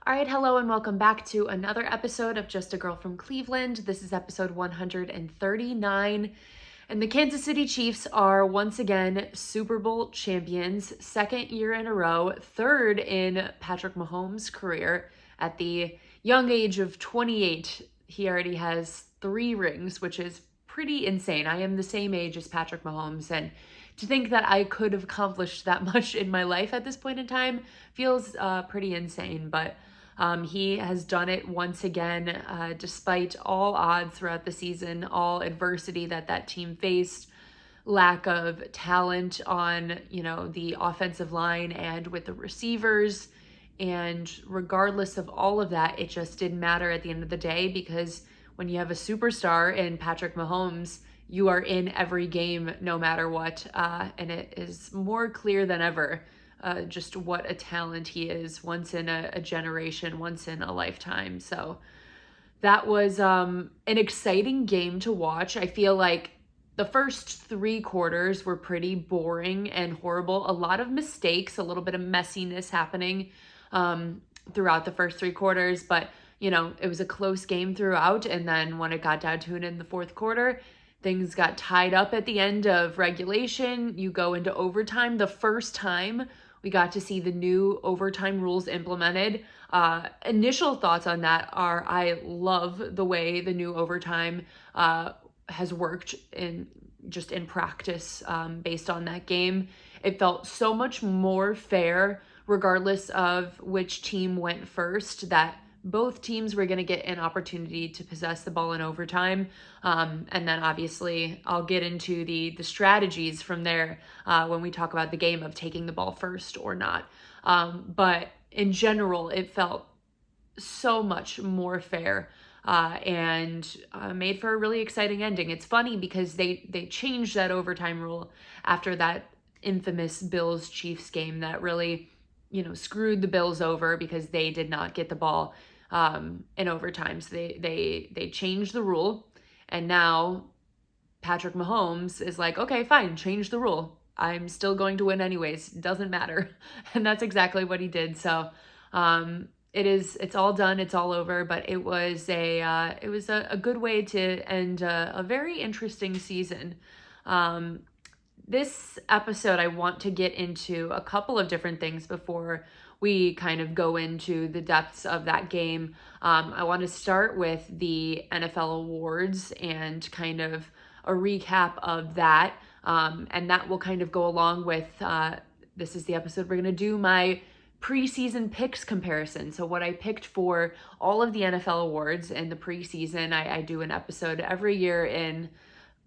All right, hello and welcome back to another episode of Just a Girl from Cleveland. This is episode 139, and the Kansas City Chiefs are once again Super Bowl champions, second year in a row, third in Patrick Mahomes' career. At the young age of 28, he already has 3 rings, which is pretty insane. I am the same age as Patrick Mahomes, and to think that I could have accomplished that much in my life at this point in time feels pretty insane, but he has done it once again, despite all odds throughout the season, all adversity that team faced, lack of talent on, the offensive line and with the receivers. And regardless of all of that, it just didn't matter at the end of the day, because when you have a superstar in Patrick Mahomes, you are in every game no matter what. And it is more clear than ever just what a talent he is, once in a generation, once in a lifetime. So that was an exciting game to watch. I feel like the first 3 quarters were pretty boring and horrible. A lot of mistakes, a little bit of messiness happening throughout the first 3 quarters, but it was a close game throughout. And then when it got down to it in the fourth quarter, things got tied up at the end of regulation. You go into overtime. The first time we got to see the new overtime rules implemented. Initial thoughts on that are I love the way the new overtime has worked in practice based on that game. It felt so much more fair, regardless of which team went first, that both teams were going to get an opportunity to possess the ball in overtime. And then obviously I'll get into the strategies from there when we talk about the game of taking the ball first or not. But in general, it felt so much more fair and made for a really exciting ending. It's funny because they changed that overtime rule after that infamous Bills-Chiefs game that really screwed the Bills over because they did not get the ball in overtime. So they changed the rule, and now Patrick Mahomes is like, okay, fine, change the rule. I'm still going to win anyways. Doesn't matter. And that's exactly what he did. So it's all done. It's all over. But it was a good way to end a very interesting season. This episode, I want to get into a couple of different things before we kind of go into the depths of that game. I want to start with the NFL awards and kind of a recap of that. And that will kind of go along with, this is the episode we're going to do my preseason picks comparison. So what I picked for all of the NFL awards in the preseason, I do an episode every year in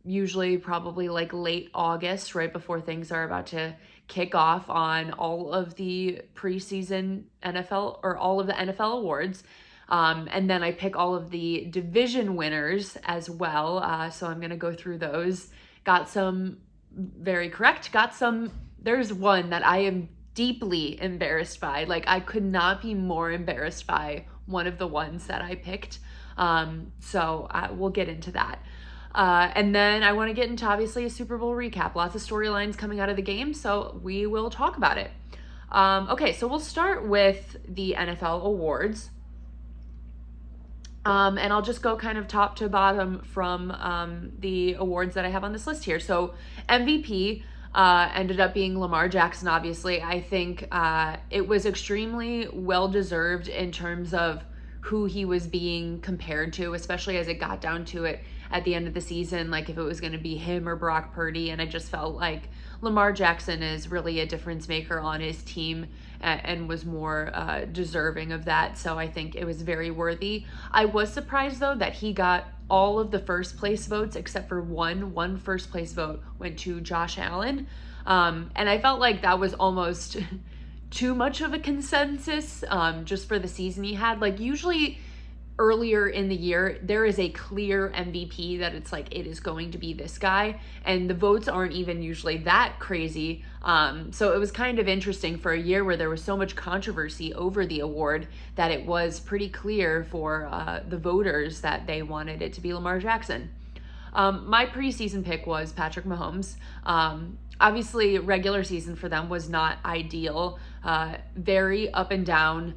usually probably like late August, right before things are about to kick off on all of the preseason NFL or all of the NFL awards. And then I pick all of the division winners as well. So I'm going to go through those. Got some very correct. There's one that I am deeply embarrassed by. Like, I could not be more embarrassed by one of the ones that I picked. So we'll get into that. And then I want to get into obviously a Super Bowl recap. Lots of storylines coming out of the game, so we will talk about it. Okay, so we'll start with the NFL awards. And I'll just go kind of top to bottom from the awards that I have on this list here. So MVP ended up being Lamar Jackson, obviously. I think it was extremely well-deserved in terms of who he was being compared to, especially as it got down to it at the end of the season, like if it was going to be him or Brock Purdy. And I just felt like Lamar Jackson is really a difference maker on his team and was more deserving of that. So I think it was very worthy. I was surprised, though, that he got all of the first place votes except for one first place vote went to Josh Allen. And I felt like that was almost too much of a consensus just for the season he had. Like, usually earlier in the year, there is a clear MVP that it's like, it is going to be this guy, and the votes aren't even usually that crazy. So it was kind of interesting for a year where there was so much controversy over the award that it was pretty clear for the voters that they wanted it to be Lamar Jackson. My preseason pick was Patrick Mahomes. Obviously, regular season for them was not ideal. Very up and down.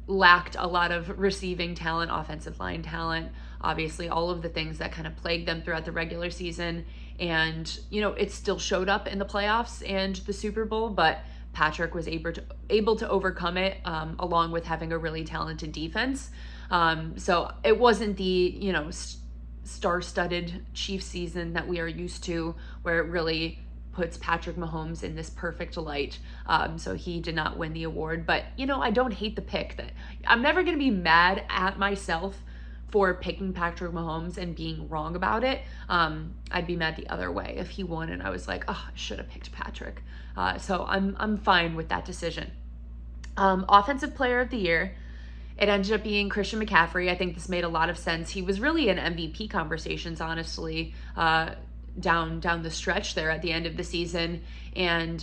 lacked a lot of receiving talent, offensive line talent, obviously all of the things that kind of plagued them throughout the regular season. And, it still showed up in the playoffs and the Super Bowl, but Patrick was able to overcome it, along with having a really talented defense. So it wasn't the, star-studded Chiefs season that we are used to, where it really puts Patrick Mahomes in this perfect light. So he did not win the award, but I don't hate the pick. That I'm never going to be mad at myself for picking Patrick Mahomes and being wrong about it. I'd be mad the other way if he won and I was like, oh, I should have picked Patrick. So I'm fine with that decision. Offensive Player of the Year. It ended up being Christian McCaffrey. I think this made a lot of sense. He was really in MVP conversations, honestly, down the stretch there at the end of the season. And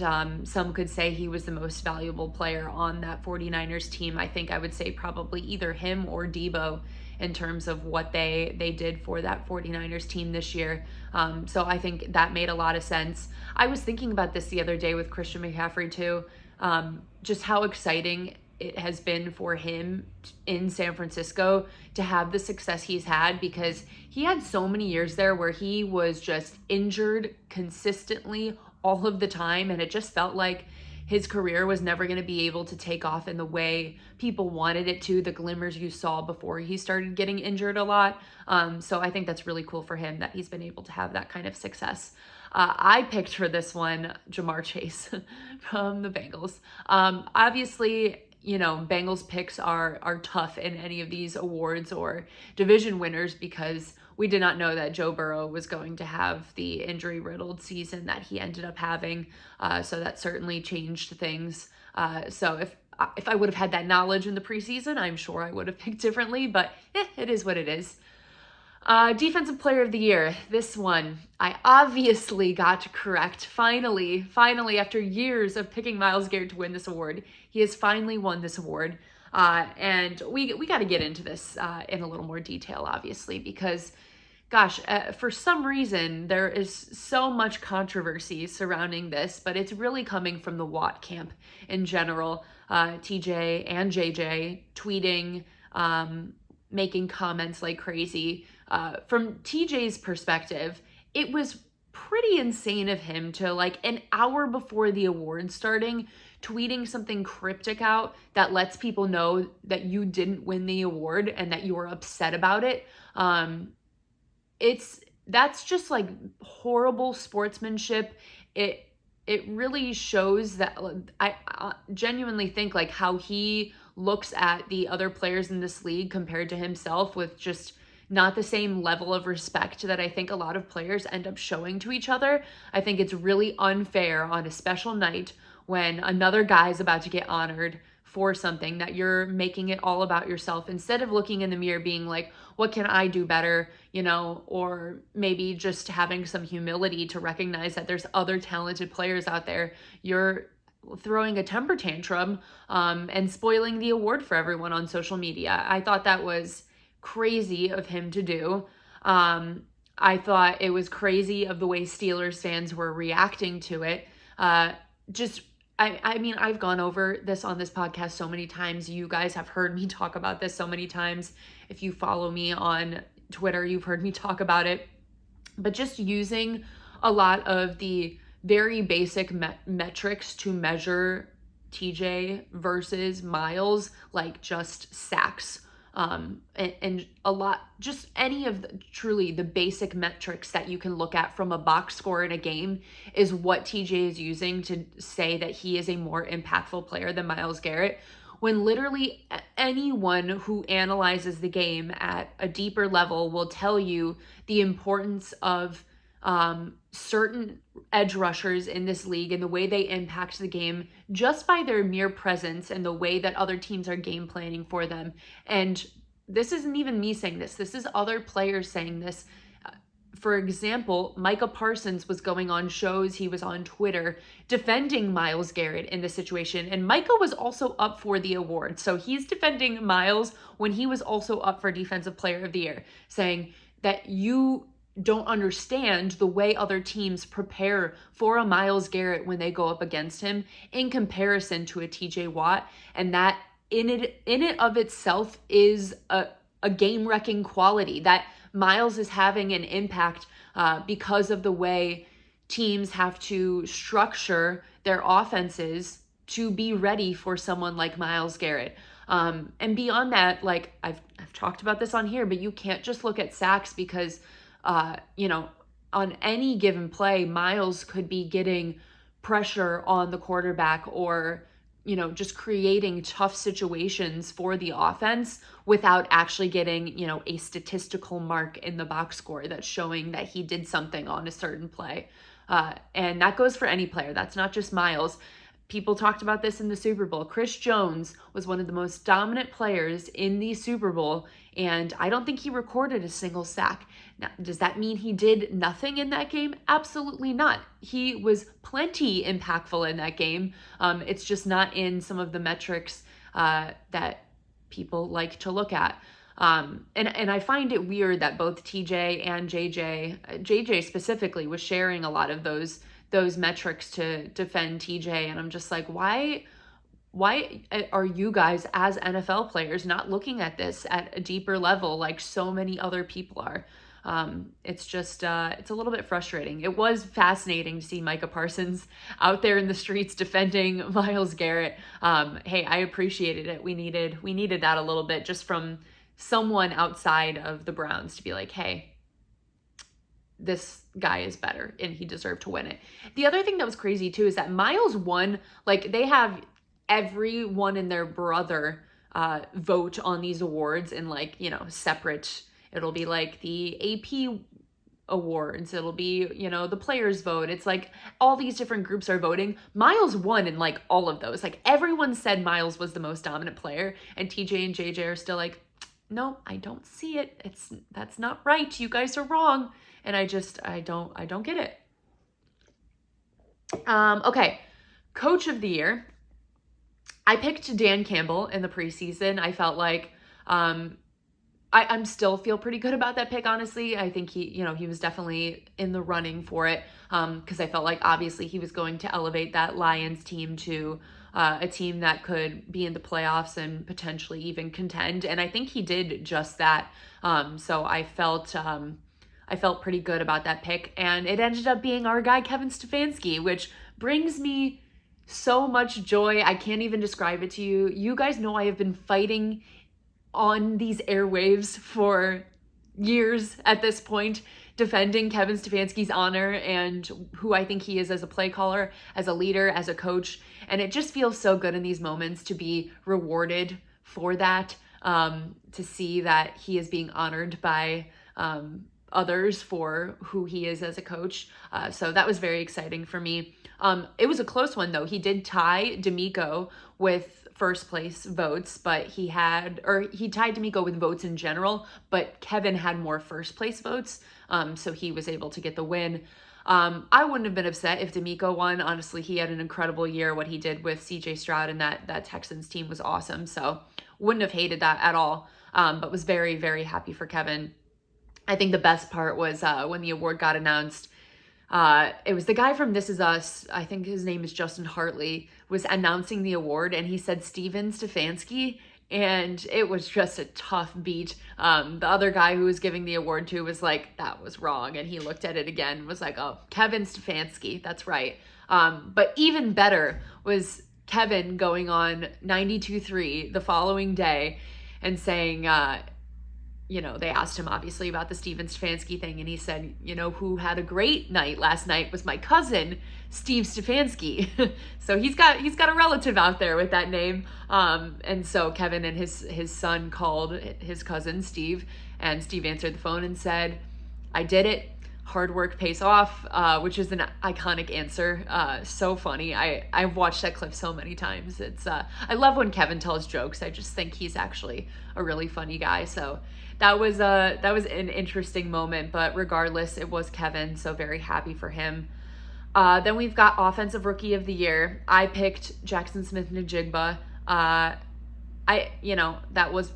some could say he was the most valuable player on that 49ers team. I think I would say probably either him or Debo in terms of what they did for that 49ers team this year. So I think that made a lot of sense. I was thinking about this the other day with Christian McCaffrey too, just how exciting it has been for him in San Francisco to have the success he's had, because he had so many years there where he was just injured consistently all of the time, and it just felt like his career was never going to be able to take off in the way people wanted it to, the glimmers you saw before he started getting injured a lot. So I think that's really cool for him that he's been able to have that kind of success. I picked for this one Jamar Chase from the Bengals. Obviously, Bengals picks are tough in any of these awards or division winners, because we did not know that Joe Burrow was going to have the injury-riddled season that he ended up having. So that certainly changed things. So if I would have had that knowledge in the preseason, I'm sure I would have picked differently, but it is what it is. Defensive Player of the Year. This one, I obviously got correct. Finally, after years of picking Myles Garrett to win this award, he has finally won this award. And we got to get into this in a little more detail, obviously, because, gosh, for some reason, there is so much controversy surrounding this, but it's really coming from the Watt camp in general. TJ and JJ tweeting, making comments like crazy. From TJ's perspective, it was pretty insane of him to, like, an hour before the award starting, tweeting something cryptic out that lets people know that you didn't win the award and that you were upset about it. That's just like horrible sportsmanship. It really shows that I genuinely think like how he looks at the other players in this league compared to himself, with just not the same level of respect that I think a lot of players end up showing to each other. I think it's really unfair on a special night when another guy is about to get honored for something, that you're making it all about yourself instead of looking in the mirror being like, what can I do better, or maybe just having some humility to recognize that there's other talented players out there. You're throwing a temper tantrum and spoiling the award for everyone on social media. I thought that was crazy of him to do. I thought it was crazy of the way Steelers fans were reacting to it. I mean, I've gone over this on this podcast so many times. You guys have heard me talk about this so many times. If you follow me on Twitter, you've heard me talk about it. But just using a lot of the very basic metrics to measure TJ versus Myles, like just sacks, and a lot, just any of truly the basic metrics that you can look at from a box score in a game is what TJ is using to say that he is a more impactful player than Myles Garrett, when literally anyone who analyzes the game at a deeper level will tell you the importance of certain edge rushers in this league and the way they impact the game just by their mere presence and the way that other teams are game planning for them. And this isn't even me saying this. This is other players saying this. For example, Micah Parsons was going on shows. He was on Twitter defending Myles Garrett in this situation. And Micah was also up for the award. So he's defending Myles when he was also up for Defensive Player of the Year, saying that you don't understand the way other teams prepare for a Myles Garrett when they go up against him in comparison to a TJ Watt. And that in it of itself is a game-wrecking quality that Miles is having an impact because of the way teams have to structure their offenses to be ready for someone like Myles Garrett. And beyond that, like I've talked about this on here, but you can't just look at sacks because, on any given play, Myles could be getting pressure on the quarterback or, just creating tough situations for the offense without actually getting, a statistical mark in the box score that's showing that he did something on a certain play. And that goes for any player. That's not just Myles. People talked about this in the Super Bowl. Chris Jones was one of the most dominant players in the Super Bowl, and I don't think he recorded a single sack. Now, does that mean he did nothing in that game? Absolutely not. He was plenty impactful in that game. It's just not in some of the metrics that people like to look at. And I find it weird that both TJ and JJ specifically was sharing a lot of those metrics to defend TJ. And I'm just like, why are you guys as NFL players not looking at this at a deeper level like so many other people are? It's just, it's a little bit frustrating. It was fascinating to see Micah Parsons out there in the streets defending Myles Garrett. Hey, I appreciated it. We needed that a little bit just from someone outside of the Browns to be like, hey, this guy is better and he deserved to win it. The other thing that was crazy too is that Myles won, like they have everyone and their brother vote on these awards in like, separate, it'll be like the AP awards, it'll be, the players vote. It's like all these different groups are voting. Myles won in like all of those. Like everyone said Myles was the most dominant player, and TJ and JJ are still like, no, I don't see it. That's not right. You guys are wrong. And I don't get it. Okay. Coach of the year. I picked Dan Campbell in the preseason. I felt like, I'm still feel pretty good about that pick, honestly. I think he was definitely in the running for it. Cause I felt like obviously he was going to elevate that Lions team to a team that could be in the playoffs and potentially even contend. And I think he did just that. So I felt pretty good about that pick, and it ended up being our guy, Kevin Stefanski, which brings me so much joy. I can't even describe it to you. You guys know I have been fighting on these airwaves for years at this point, defending Kevin Stefanski's honor and who I think he is as a play caller, as a leader, as a coach. And it just feels so good in these moments to be rewarded for that, to see that he is being honored by others for who he is as a coach. So that was very exciting for me. It was a close one though. He did tie D'Amico with first place votes, but he tied D'Amico with votes in general, but Kevin had more first place votes. So he was able to get the win. I wouldn't have been upset if D'Amico won. Honestly, he had an incredible year. What he did with CJ Stroud and that Texans team was awesome. So wouldn't have hated that at all. But was very, very happy for Kevin. I think the best part was when the award got announced. It was the guy from This Is Us, I think his name is Justin Hartley, was announcing the award, and he said Steven Stefanski, and it was just a tough beat. The other guy who was giving the award to was like, that was wrong, and he looked at it again and was like, oh, Kevin Stefanski, that's right. But even better was Kevin going on 92.3 the following day and saying, they asked him obviously about the Steven Stefanski thing, and he said, who had a great night last night was my cousin, Steve Stefanski. So he's got a relative out there with that name. And so Kevin and his son called his cousin Steve, and Steve answered the phone and said, I did it. Hard work pays off, which is an iconic answer. So funny. I've watched that clip so many times. It's I love when Kevin tells jokes. I just think he's actually a really funny guy. So that was an interesting moment, but regardless, it was Kevin, so very happy for him. Then we've got Offensive Rookie of the Year. I picked Jackson Smith-Njigba. That was,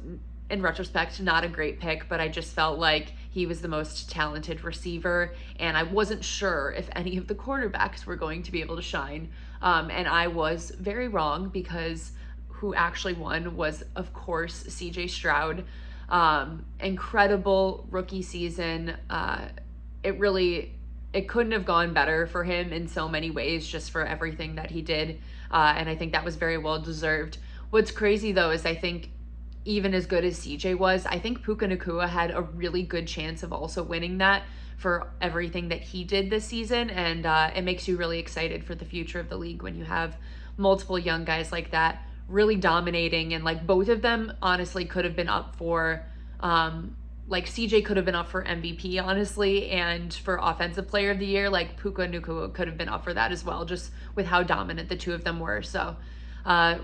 in retrospect, not a great pick, but I just felt like he was the most talented receiver, and I wasn't sure if any of the quarterbacks were going to be able to shine. And I was very wrong, because who actually won was, of course, CJ Stroud. Incredible rookie season. It couldn't have gone better for him in so many ways, just for everything that he did. And I think that was very well deserved. What's crazy though is I think even as good as CJ was, I think Puka Nacua had a really good chance of also winning that for everything that he did this season. And it makes you really excited for the future of the league when you have multiple young guys like that really dominating. And like both of them honestly could have been up for like CJ could have been up for MVP, honestly, and for Offensive Player of the Year. Like Puka Nacua could have been up for that as well, just with how dominant the two of them were. So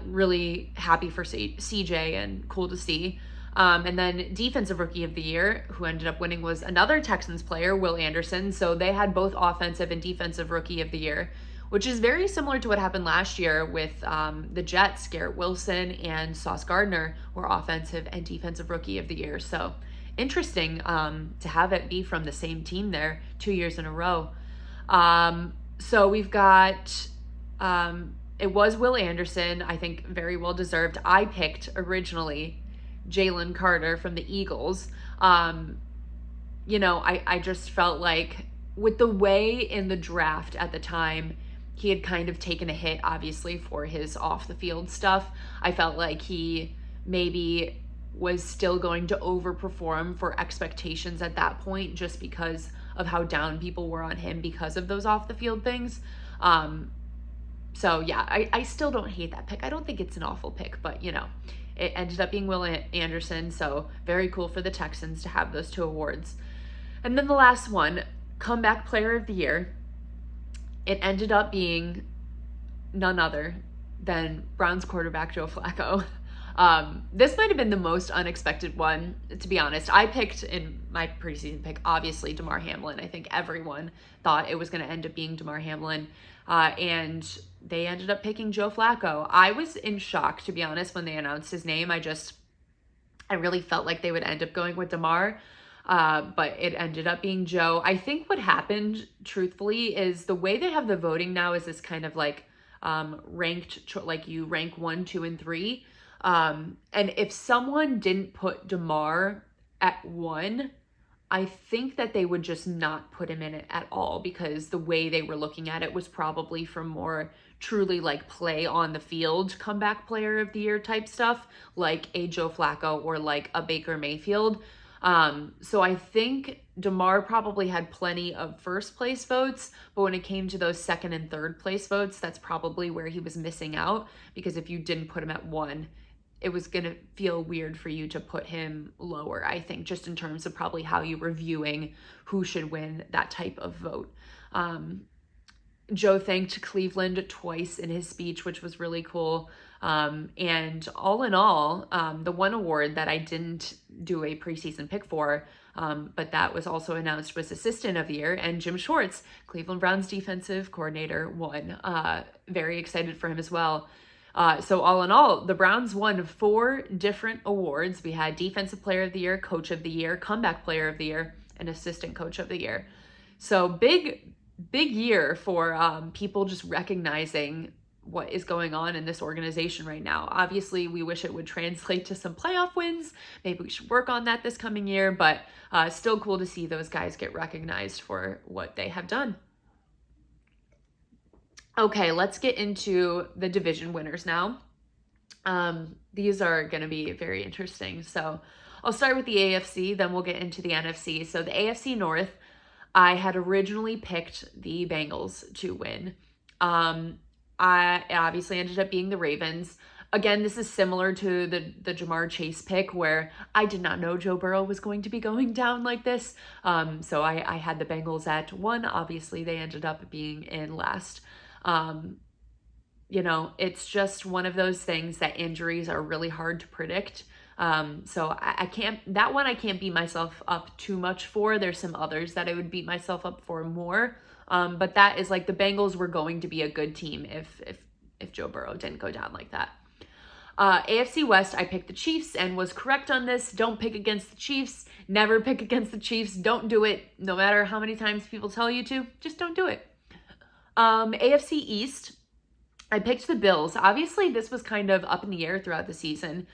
really happy for CJ and cool to see. And then Defensive Rookie of the Year, who ended up winning, was another Texans player, Will Anderson. So they had both Offensive and Defensive Rookie of the Year, which is very similar to what happened last year with the Jets. Garrett Wilson and Sauce Gardner were Offensive and Defensive Rookie of the Year. So interesting to have it be from the same team there 2 years in a row. So we've got, it was Will Anderson, I think very well deserved. I picked originally Jalen Carter from the Eagles. You know, I just felt like with the way in the draft at the time, he had kind of taken a hit, obviously, for his off the field stuff. I felt like he maybe was still going to overperform for expectations at that point, just because of how down people were on him because of those off the field things. So yeah, I still don't hate that pick. I don't think it's an awful pick, but you know, it ended up being Will Anderson. So very cool for the Texans to have those two awards. And then the last one, Comeback Player of the Year. It ended up being none other than Browns quarterback Joe Flacco. This might have been the most unexpected one, to be honest. I picked in my preseason pick, obviously, Damar Hamlin. I think everyone thought it was going to end up being Damar Hamlin. And they ended up picking Joe Flacco. I was in shock, to be honest, when they announced his name. I really felt like they would end up going with Damar. But it ended up being Joe. I think what happened, truthfully, is the way they have the voting now is this kind of like ranked, like you rank 1, 2, and 3. And if someone didn't put Damar at 1, I think that they would just not put him in it at all, because the way they were looking at it was probably for more truly like play on the field comeback player of the year type stuff, like a Joe Flacco or like a Baker Mayfield. So I think Damar probably had plenty of first place votes, but when it came to those second and third place votes, that's probably where he was missing out, because if you didn't put him at 1, it was going to feel weird for you to put him lower, I think, just in terms of probably how you were viewing who should win that type of vote. Joe thanked Cleveland twice in his speech, which was really cool. And all in all, the one award that I didn't do a preseason pick for, but that was also announced, was Assistant of the Year, and Jim Schwartz, Cleveland Browns defensive coordinator, won. Very excited for him as well. So all in all, the Browns won 4 different awards. We had Defensive Player of the Year, Coach of the Year, Comeback Player of the Year, and Assistant Coach of the Year. So big year for people just recognizing what is going on in this organization right now. Obviously, we wish it would translate to some playoff wins. Maybe we should work on that this coming year, but still cool to see those guys get recognized for what they have done. Okay, let's get into the division winners now. These are going to be very interesting. So I'll start with the AFC, then we'll get into the NFC. So the AFC North, I had originally picked the Bengals to win. I obviously ended up being the Ravens. Again, this is similar to the Jamar Chase pick, where I did not know Joe Burrow was going to be going down like this. So I had the Bengals at 1. Obviously, they ended up being in last. You know, it's just one of those things that injuries are really hard to predict. So I can't beat myself up too much for. There's some others that I would beat myself up for more. But that is like the Bengals were going to be a good team if Joe Burrow didn't go down like that. AFC West, I picked the Chiefs and was correct on this. Don't pick against the Chiefs. Never pick against the Chiefs. Don't do it. No matter how many times people tell you to, just don't do it. AFC East, I picked the Bills. Obviously, this was kind of up in the air throughout the season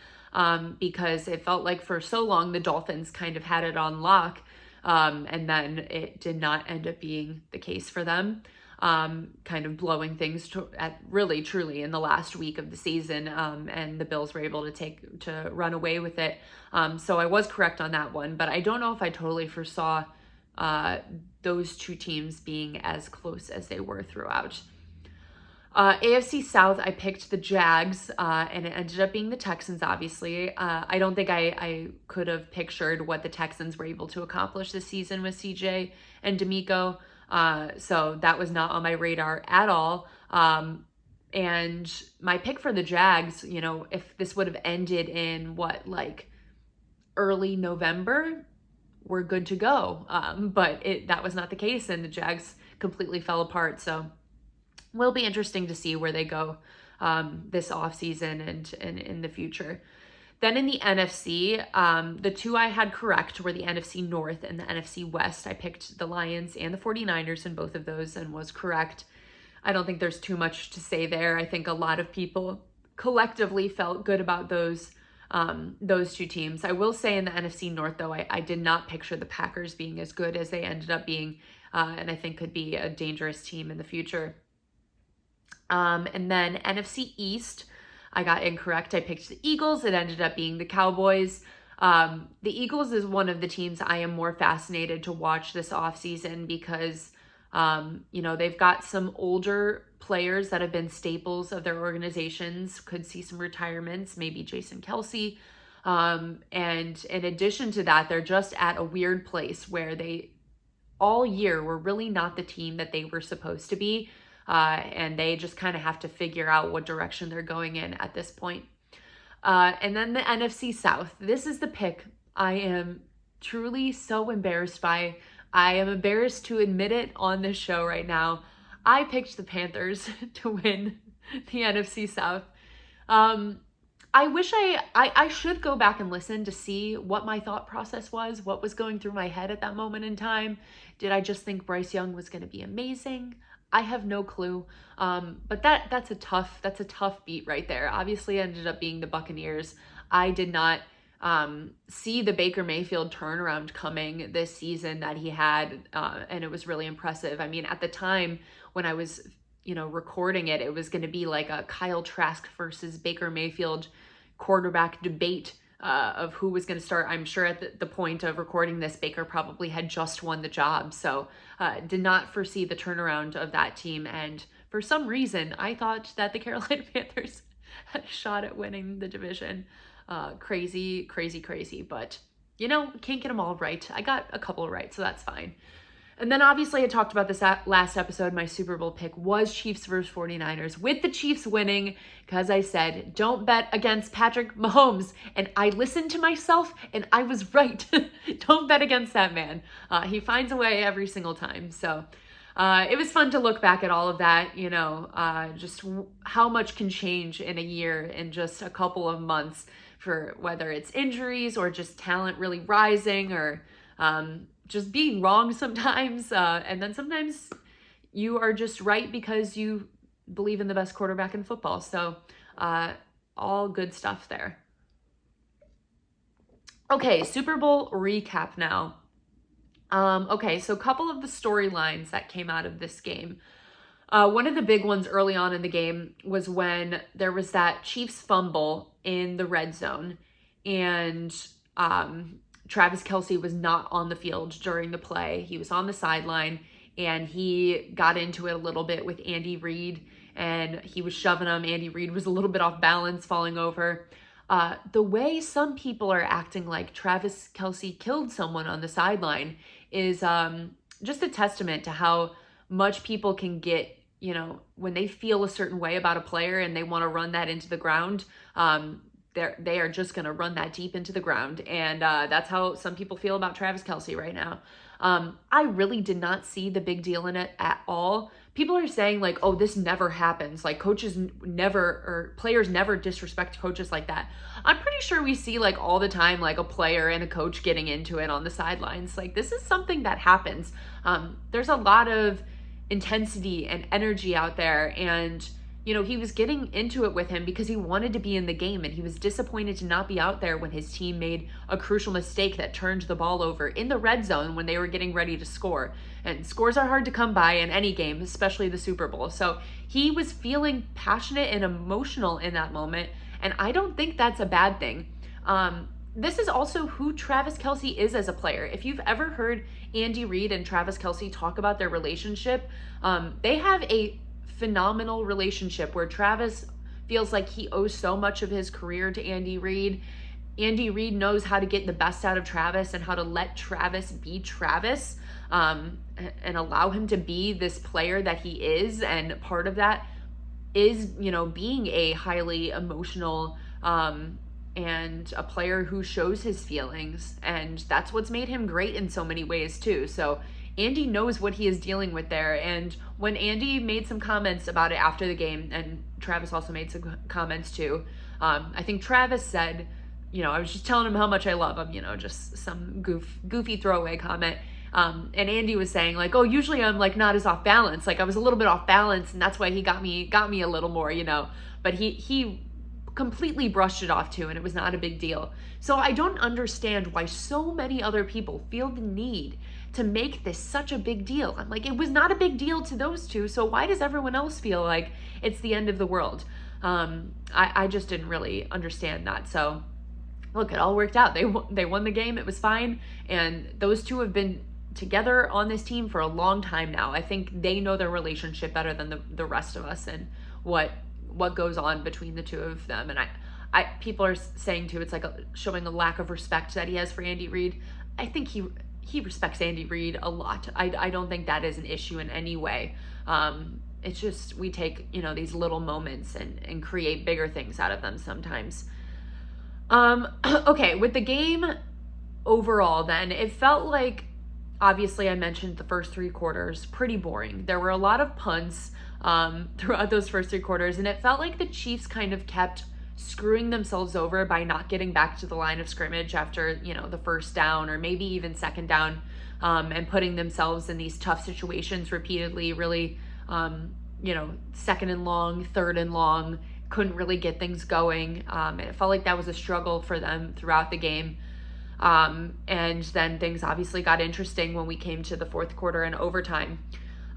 because it felt like for so long the Dolphins kind of had it on lock, and then it did not end up being the case for them, kind of blowing things at really truly in the last week of the season, and the Bills were able to run away with it. So I was correct on that one, but I don't know if I totally foresaw those two teams being as close as they were throughout. AFC South, I picked the Jags, and it ended up being the Texans, obviously. I don't think I could have pictured what the Texans were able to accomplish this season with CJ and D'Amico, so that was not on my radar at all. And my pick for the Jags, if this would have ended in early November, we're good to go. But that was not the case, and the Jags completely fell apart, so will be interesting to see where they go this offseason and in the future. Then in the NFC, the two I had correct were the NFC North and the NFC West. I picked the Lions and the 49ers in both of those and was correct. I don't think there's too much to say there. I think a lot of people collectively felt good about those two teams. I will say in the NFC North, though, I did not picture the Packers being as good as they ended up being, and I think could be a dangerous team in the future. And then NFC East, I got incorrect. I picked the Eagles. It ended up being the Cowboys. The Eagles is one of the teams I am more fascinated to watch this offseason because, they've got some older players that have been staples of their organizations, could see some retirements, maybe Jason Kelce. And in addition to that, they're just at a weird place where they all year were really not the team that they were supposed to be. And they just kind of have to figure out what direction they're going in at this point. And then the NFC South. This is the pick I am truly so embarrassed by. I am embarrassed to admit it on this show right now. I picked the Panthers to win the NFC South. I wish I should go back and listen to see what my thought process was, what was going through my head at that moment in time. Did I just think Bryce Young was going to be amazing? I have no clue. But that's a tough beat right there. Obviously, it ended up being the Buccaneers. I did not see the Baker Mayfield turnaround coming this season that he had, and it was really impressive. I mean, at the time when I was, recording it, it was going to be like a Kyle Trask versus Baker Mayfield quarterback debate of who was going to start. I'm sure at the point of recording this, Baker probably had just won the job. So did not foresee the turnaround of that team. And for some reason, I thought that the Carolina Panthers had a shot at winning the division. Crazy. But, can't get them all right. I got a couple right, so that's fine. And then obviously I talked about this last episode. My Super Bowl pick was Chiefs versus 49ers, with the Chiefs winning because I said, don't bet against Patrick Mahomes. And I listened to myself and I was right. Don't bet against that man. He finds a way every single time. So it was fun to look back at all of that, just how much can change in a year in just a couple of months, for whether it's injuries or just talent really rising or just being wrong sometimes. And then sometimes you are just right because you believe in the best quarterback in football. So all good stuff there. Okay, Super Bowl recap now. Okay, so a couple of the storylines that came out of this game. One of the big ones early on in the game was when there was that Chiefs fumble in the red zone, and Travis Kelce was not on the field during the play. He was on the sideline, and he got into it a little bit with Andy Reid, and he was shoving him. Andy Reid was a little bit off balance, falling over. The way some people are acting like Travis Kelce killed someone on the sideline is just a testament to how much people can get, when they feel a certain way about a player and they want to run that into the ground. They are just going to run that deep into the ground. And that's how some people feel about Travis Kelce right now. I really did not see the big deal in it at all. People are saying like, oh, this never happens. Like players never disrespect coaches like that. I'm pretty sure we see like all the time, like a player and a coach getting into it on the sidelines. Like this is something that happens. There's a lot of intensity and energy out there, and he was getting into it with him because he wanted to be in the game, and he was disappointed to not be out there when his team made a crucial mistake that turned the ball over in the red zone when they were getting ready to score. And scores are hard to come by in any game, especially the Super Bowl. So he was feeling passionate and emotional in that moment, and I don't think that's a bad thing. This is also who Travis Kelce is as a player. If you've ever heard Andy Reid and Travis Kelce talk about their relationship, they have a phenomenal relationship where Travis feels like he owes so much of his career to Andy Reid. Andy Reid knows how to get the best out of Travis and how to let Travis be Travis, and allow him to be this player that he is. And part of that is, being a highly emotional and a player who shows his feelings. And that's what's made him great in so many ways too. So Andy knows what he is dealing with there. And when Andy made some comments about it after the game, and Travis also made some comments too, I think Travis said, I was just telling him how much I love him, just some goofy throwaway comment. And Andy was saying like, oh, usually I'm like not as off balance. Like I was a little bit off balance, and that's why he got me a little more, but he completely brushed it off too, and it was not a big deal. So I don't understand why so many other people feel the need to make this such a big deal. I'm like, it was not a big deal to those two, so why does everyone else feel like it's the end of the world? I just didn't really understand that. So look, it all worked out. They won the game. It was fine. And those two have been together on this team for a long time now. I think they know their relationship better than the rest of us, and what goes on between the two of them. And I people are saying too, it's like showing a lack of respect that he has for Andy Reid. I think he respects Andy Reid a lot. I don't think that is an issue in any way. It's just we take, these little moments and create bigger things out of them sometimes. Okay, with the game overall then, it felt like, obviously I mentioned the first 3 quarters, pretty boring. There were a lot of punts throughout those first 3 quarters, and it felt like the Chiefs kind of kept screwing themselves over by not getting back to the line of scrimmage after, the first down or maybe even second down, and putting themselves in these tough situations repeatedly, really, second and long, third and long, couldn't really get things going. And it felt like that was a struggle for them throughout the game. And then things obviously got interesting when we came to the fourth quarter and overtime.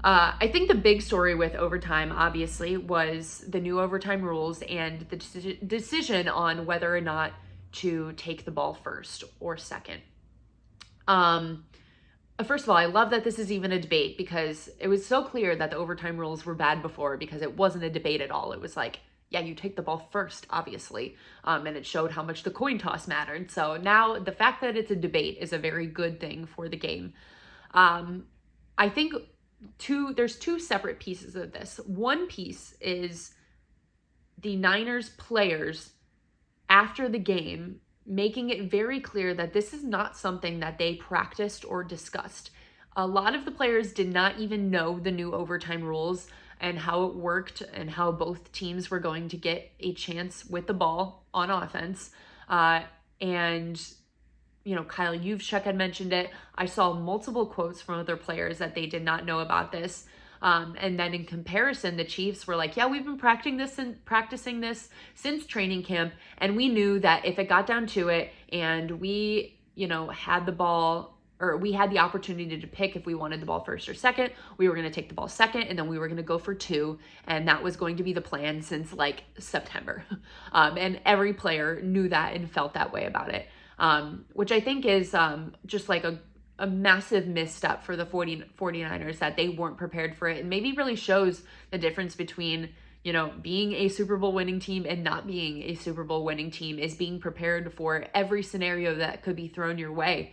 I think the big story with overtime, obviously, was the new overtime rules and the decision on whether or not to take the ball first or second. First of all, I love that this is even a debate, because it was so clear that the overtime rules were bad before, because it wasn't a debate at all. It was like, yeah, you take the ball first, obviously. And it showed how much the coin toss mattered. So now the fact that it's a debate is a very good thing for the game. I think there's 2 separate pieces of this. One piece is the Niners players after the game making it very clear that this is not something that they practiced or discussed. A lot of the players did not even know the new overtime rules and how it worked and how both teams were going to get a chance with the ball on offense. And Kyle Juszczyk had mentioned it. I saw multiple quotes from other players that they did not know about this. And then in comparison, the Chiefs were like, yeah, we've been practicing this since training camp. And we knew that if it got down to it and we, had the ball, or we had the opportunity to pick if we wanted the ball first or second, we were going to take the ball second, and then we were going to go for 2. And that was going to be the plan since like September. And every player knew that and felt that way about it. Which I think is just like a massive misstep for the 49ers, that they weren't prepared for it, and maybe really shows the difference between, being a Super Bowl winning team and not being a Super Bowl winning team, is being prepared for every scenario that could be thrown your way.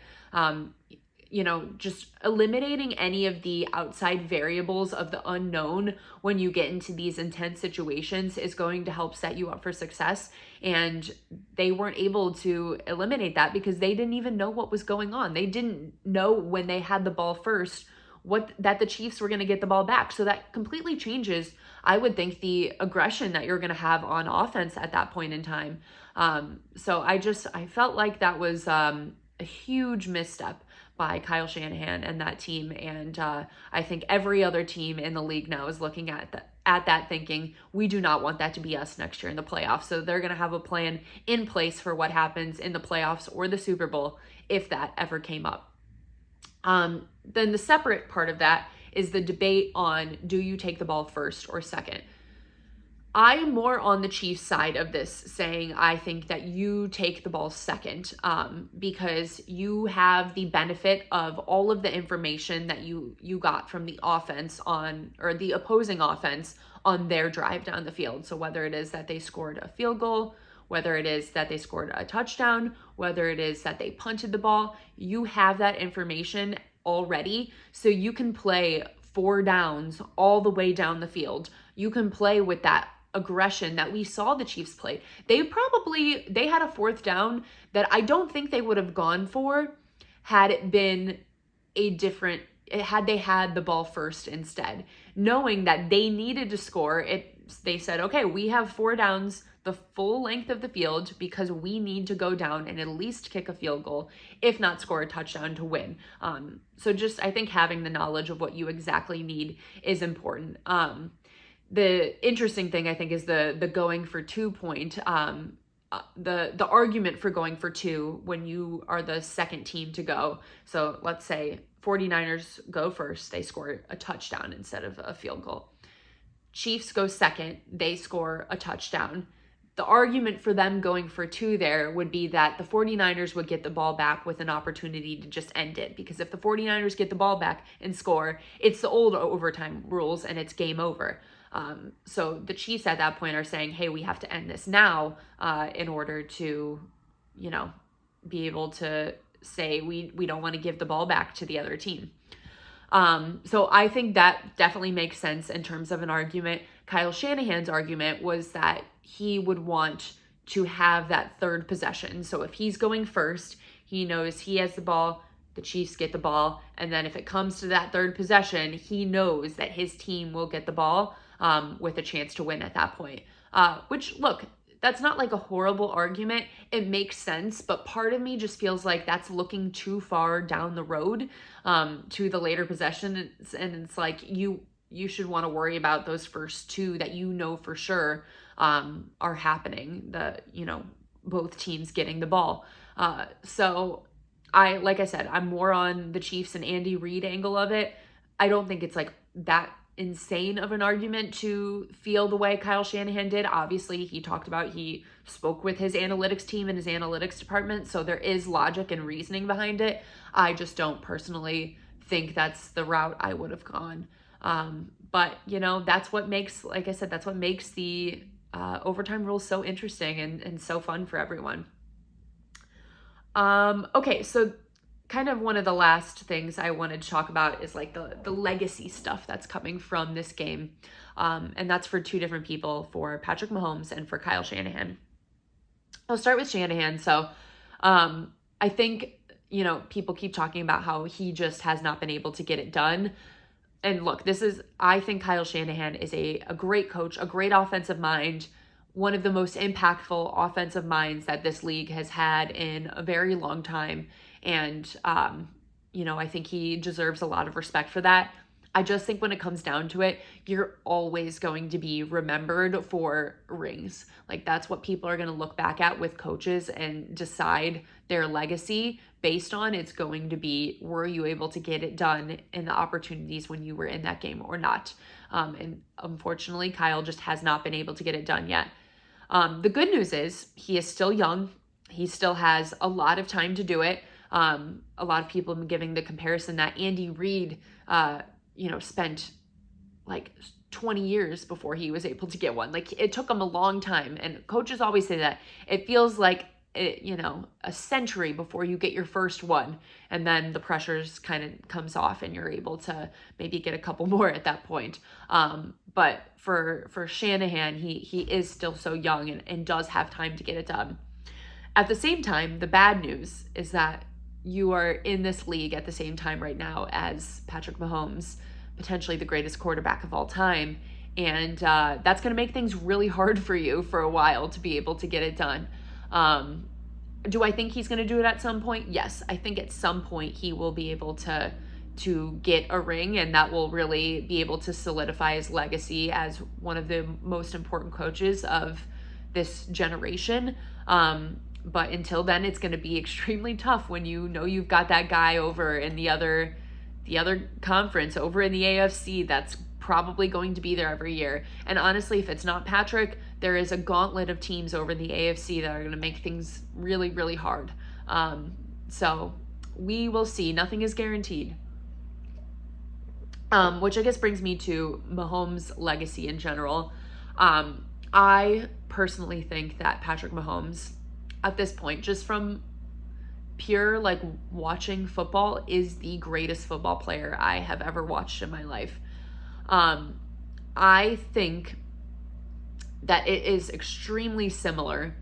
Just eliminating any of the outside variables of the unknown when you get into these intense situations is going to help set you up for success. And they weren't able to eliminate that because they didn't even know what was going on. They didn't know when they had the ball first that the Chiefs were going to get the ball back. So that completely changes, I would think, the aggression that you're going to have on offense at that point in time. So I felt like that was a huge misstep by Kyle Shanahan and that team. And I think every other team in the league now is looking at at that thinking, we do not want that to be us next year in the playoffs. So they're going to have a plan in place for what happens in the playoffs or the Super Bowl if that ever came up. Then the separate part of that is the debate on, do you take the ball first or second? I am more on the Chiefs side of this, saying I think that you take the ball second, because you have the benefit of all of the information that you got from the offense or the opposing offense on their drive down the field. So whether it is that they scored a field goal, whether it is that they scored a touchdown, whether it is that they punted the ball, you have that information already. So you can play 4 downs all the way down the field. You can play with that aggression that we saw the Chiefs play. They had a 4th down that I don't think they would have gone for had it been had they had the ball first instead. Knowing that they needed to score, they said, okay, we have 4 downs the full length of the field because we need to go down and at least kick a field goal, if not score a touchdown to win. So just, I think having the knowledge of what you exactly need is important. The interesting thing, I think, is the going for 2 point, the argument for going for 2 when you are the second team to go. So let's say 49ers go first, they score a touchdown instead of a field goal. Chiefs go second, they score a touchdown. The argument for them going for 2 there would be that the 49ers would get the ball back with an opportunity to just end it. Because if the 49ers get the ball back and score, it's the old overtime rules and it's game over. So the Chiefs at that point are saying, hey, we have to end this now in order to, be able to say we don't want to give the ball back to the other team. So I think that definitely makes sense in terms of an argument. Kyle Shanahan's argument was that he would want to have that 3rd possession. So if he's going first, he knows he has the ball, the Chiefs get the ball, and then if it comes to that 3rd possession, he knows that his team will get the ball with a chance to win at that point. Which, look, that's not like a horrible argument. It makes sense, but part of me just feels like that's looking too far down the road to the later possession. And it's like you should want to worry about those first 2 that you know for sure are happening. Both teams getting the ball. So like I said, I'm more on the Chiefs and Andy Reid angle of it. I don't think it's like that insane of an argument to feel the way Kyle Shanahan did. Obviously, he spoke with his analytics team and his analytics department, so there is logic and reasoning behind it. I just don't personally think that's the route I would have gone. But, that's what makes, like I said, that's what makes the overtime rules so interesting and so fun for everyone. Okay, so kind of one of the last things I wanted to talk about is like the legacy stuff that's coming from this game. And that's for 2 different people, for Patrick Mahomes and for Kyle Shanahan. I'll start with Shanahan. So I think, people keep talking about how he just has not been able to get it done. And look, I think Kyle Shanahan is a great coach, a great offensive mind, one of the most impactful offensive minds that this league has had in a very long time. And, I think he deserves a lot of respect for that. I just think when it comes down to it, you're always going to be remembered for rings. Like, that's what people are going to look back at with coaches and decide their legacy based on. It's going to be, were you able to get it done in the opportunities when you were in that game or not? And unfortunately, Kyle just has not been able to get it done yet. The good news is he is still young. He still has a lot of time to do it. A lot of people have been giving the comparison that Andy Reid, spent like 20 years before he was able to get one. Like, it took him a long time. And coaches always say that it feels like, a century before you get your first one. And then the pressures kind of comes off and you're able to maybe get a couple more at that point. But for Shanahan, he is still so young and does have time to get it done. At the same time, the bad news is that you are in this league at the same time right now as Patrick Mahomes, potentially the greatest quarterback of all time. And that's going to make things really hard for you for a while to be able to get it done. Do I think he's going to do it at some point? Yes, I think at some point he will be able to to get a ring, and that will really be able to solidify his legacy as one of the most important coaches of this generation. But until then, it's going to be extremely tough when you know you've got that guy over in the other conference, over in the AFC, that's probably going to be there every year. And honestly, if it's not Patrick, there is a gauntlet of teams over in the AFC that are going to make things really, really hard. So we will see. Nothing is guaranteed. Which I guess brings me to Mahomes' legacy in general. I personally think that Patrick Mahomes, at this point, just from pure like watching football, is the greatest football player I have ever watched in my life. I think that it is extremely similar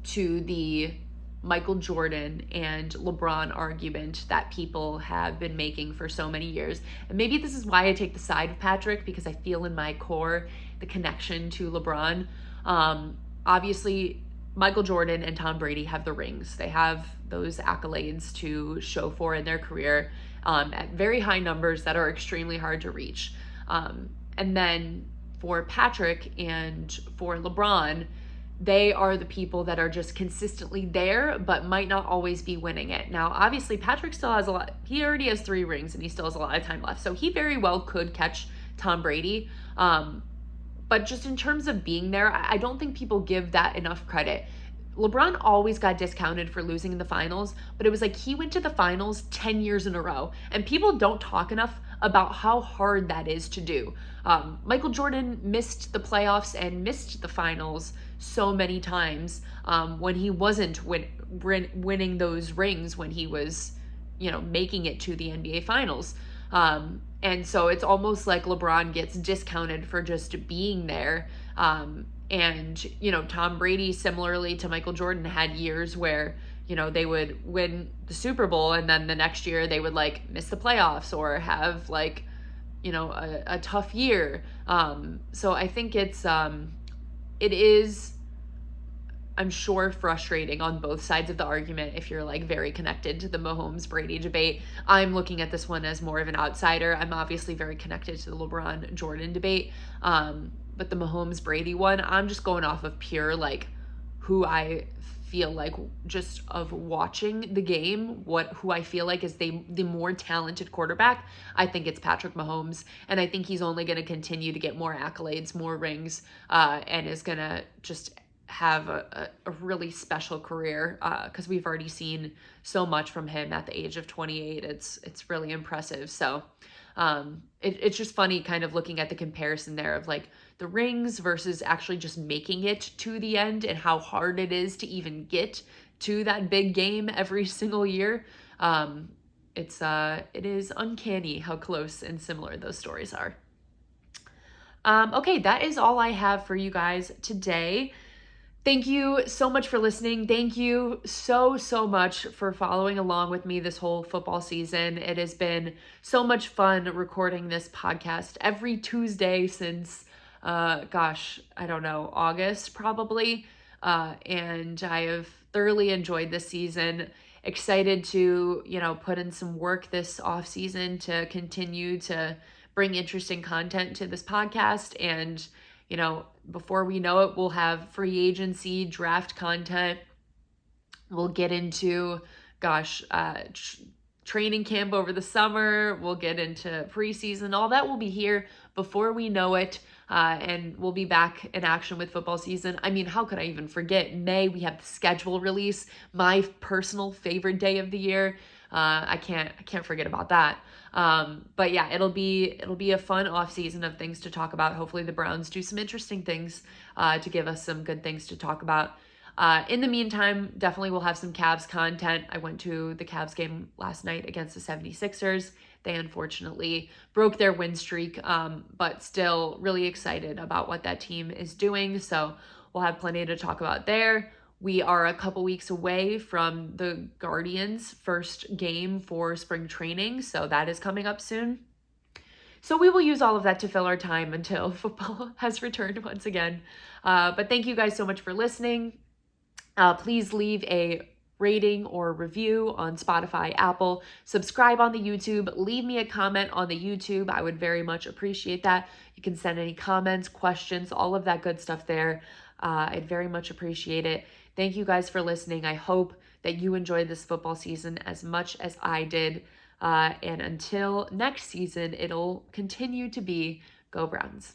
to the Michael Jordan and LeBron argument that people have been making for so many years. And maybe this is why I take the side of Patrick, because I feel in my core the connection to LeBron. Obviously, Michael Jordan and Tom Brady have the rings. They have those accolades to show for in their career at very high numbers that are extremely hard to reach. And then for Patrick and for LeBron, they are the people that are just consistently there, but might not always be winning it. Now, obviously, Patrick still has a lot. He already has 3 rings, and he still has a lot of time left. So he very well could catch Tom Brady. But just in terms of being there, I don't think people give that enough credit. LeBron always got discounted for losing in the finals, but it was like he went to the finals 10 years in a row. And people don't talk enough about how hard that is to do. Michael Jordan missed the playoffs and missed the finals so many times when he wasn't winning those rings, when he was, making it to the NBA finals. And so it's almost like LeBron gets discounted for just being there. And, Tom Brady, similarly to Michael Jordan, had years where, they would win the Super Bowl and then the next year they would miss the playoffs or have a tough year. So I think it is, I'm sure, frustrating on both sides of the argument if you're very connected to the Mahomes Brady debate. I'm looking at this one as more of an outsider. I'm obviously very connected to the LeBron Jordan debate. But the Mahomes Brady one, I'm just going off of pure who I feel like, just of watching the game, who I feel like is the more talented quarterback. I think it's Patrick Mahomes, and I think he's only going to continue to get more accolades, more rings, and is going to just have a really special career, because we've already seen so much from him at the age of 28. It's really impressive. So it's just funny kind of looking at the comparison there of the rings versus actually just making it to the end, and how hard it is to even get to that big game every single year. It is uncanny how close and similar those stories are. Okay, that is all I have for you guys today. Thank you so much for listening. Thank you so much for following along with me this whole football season. It has been so much fun recording this podcast every Tuesday since, I don't know, August probably. And I have thoroughly enjoyed this season. Excited to, put in some work this off season to continue to bring interesting content to this podcast. And before we know it, we'll have free agency, draft content. We'll get into, training camp over the summer. We'll get into preseason. All that will be here before we know it. And we'll be back in action with football season. I mean, how could I even forget? May, we have the schedule release, my personal favorite day of the year. I can't forget about that. But yeah, it'll be a fun off season of things to talk about. Hopefully the Browns do some interesting things, to give us some good things to talk about. In the meantime, definitely we'll have some Cavs content. I went to the Cavs game last night against the 76ers. They unfortunately broke their win streak, but still really excited about what that team is doing. So we'll have plenty to talk about there. We are a couple weeks away from the Guardians' first game for spring training, so that is coming up soon. So we will use all of that to fill our time until football has returned once again. But thank you guys so much for listening. Please leave a rating or review on Spotify, Apple. Subscribe on the YouTube. Leave me a comment on the YouTube. I would very much appreciate that. You can send any comments, questions, all of that good stuff there. I'd very much appreciate it. Thank you guys for listening. I hope that you enjoyed this football season as much as I did. And until next season, it'll continue to be Go Browns.